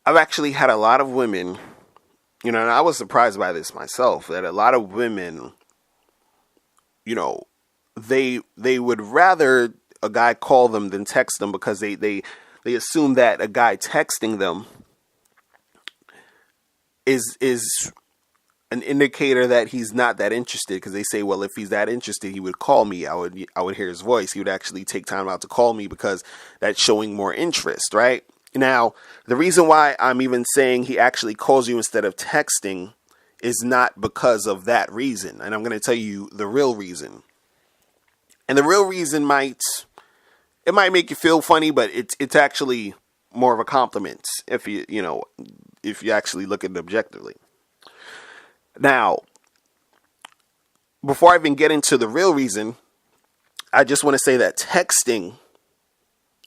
I've actually had a lot of women, and I was surprised by this myself, that a lot of women, you know, they would rather a guy call them than text them because they assume that a guy texting them is an indicator that he's not that interested, because they say, well, if he's that interested, he would call me. I would hear his voice. He would actually take time out to call me because that's showing more interest, right? Now, the reason why I'm even saying he actually calls you instead of texting is not because of that reason. And I'm going to tell you the real reason. And the real reason might make you feel funny, but it's actually more of a compliment if if you actually look at it objectively. Now, before I even get into the real reason, I just want to say that texting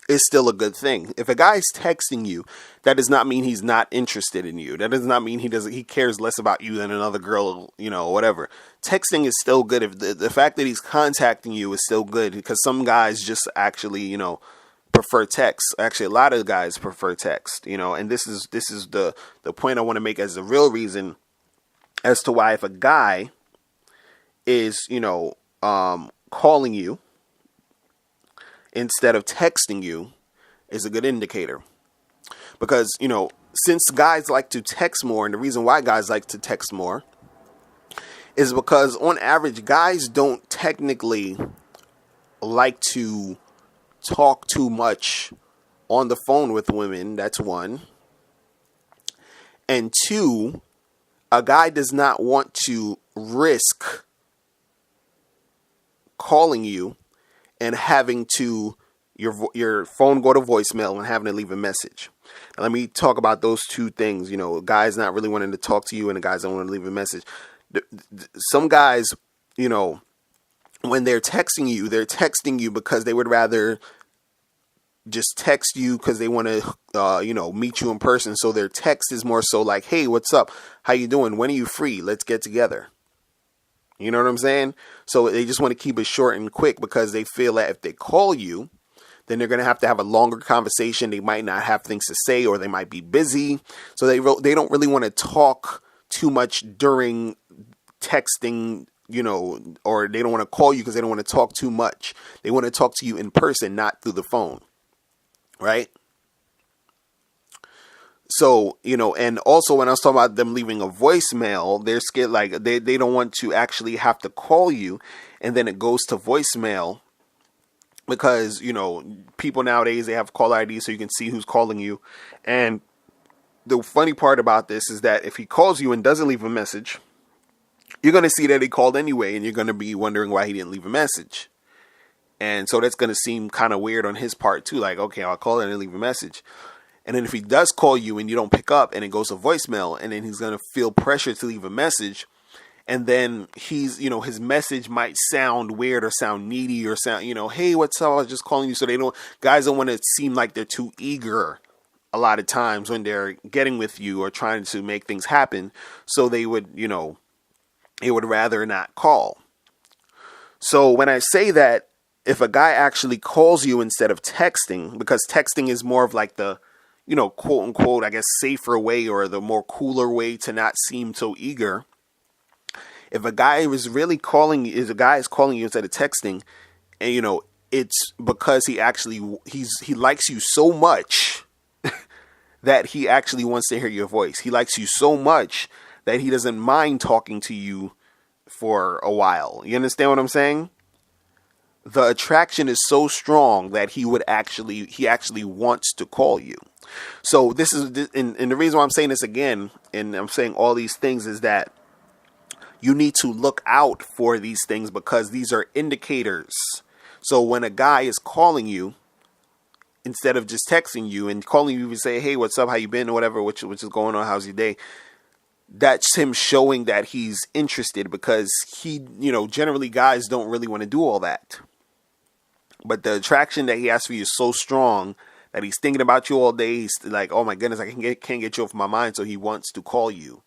is still a good thing. If a guy's texting you, that does not mean he's not interested in you. That does not mean he cares less about you than another girl, whatever. Texting is still good. If the fact that he's contacting you is still good, because some guys just actually, prefer text. Actually, a lot of guys prefer text, and this is the point I want to make as the real reason as to why, if a guy is, calling you instead of texting you, is a good indicator. Because, since guys like to text more, and the reason why guys like to text more is because on average, guys don't technically like to talk too much on the phone with women. That's one. And two, a guy does not want to risk calling you and having to your phone go to voicemail and having to leave a message. Now, let me talk about those two things. Guys not really wanting to talk to you and the guys don't want to leave a message. Some guys, when they're texting you because they would rather just text you because they want to, meet you in person. So their text is more so like, hey, what's up? How you doing? When are you free? Let's get together. You know what I'm saying? So they just want to keep it short and quick because they feel that if they call you, then they're going to have a longer conversation. They might not have things to say, or they might be busy. So they don't really want to talk too much during texting, or they don't want to call you because they don't want to talk too much. They want to talk to you in person, not through the phone. Right? So, and also when I was talking about them leaving a voicemail, they're scared, like they don't want to actually have to call you and then it goes to voicemail because, people nowadays, they have caller ID so you can see who's calling you. And the funny part about this is that if he calls you and doesn't leave a message, you're going to see that he called anyway, and you're going to be wondering why he didn't leave a message. And so that's going to seem kind of weird on his part too. Like, okay, I'll call and leave a message. And then if he does call you and you don't pick up and it goes to voicemail, and then he's going to feel pressure to leave a message. And then he's, his message might sound weird or sound needy or sound, hey, what's up? I was just calling you. So guys don't want to seem like they're too eager a lot of times when they're getting with you or trying to make things happen. So they would rather not call. So when I say that, if a guy actually calls you instead of texting, because texting is more of like the, quote unquote, I guess, safer way or the more cooler way to not seem so eager. If a guy is really calling you, if a guy is calling you instead of texting, and it's because he likes you so much that he actually wants to hear your voice. He likes you so much that he doesn't mind talking to you for a while. You understand what I'm saying? The attraction is so strong that he actually wants to call you. So this is, and the reason why I'm saying this again, and I'm saying all these things, is that you need to look out for these things because these are indicators. So when a guy is calling you, instead of just texting you and calling you and say, hey, what's up? How you been? Or whatever, which is going on? How's your day? That's him showing that he's interested, because generally guys don't really want to do all that. But the attraction that he has for you is so strong that he's thinking about you all day. He's like, oh my goodness, I can't get you off my mind. So he wants to call you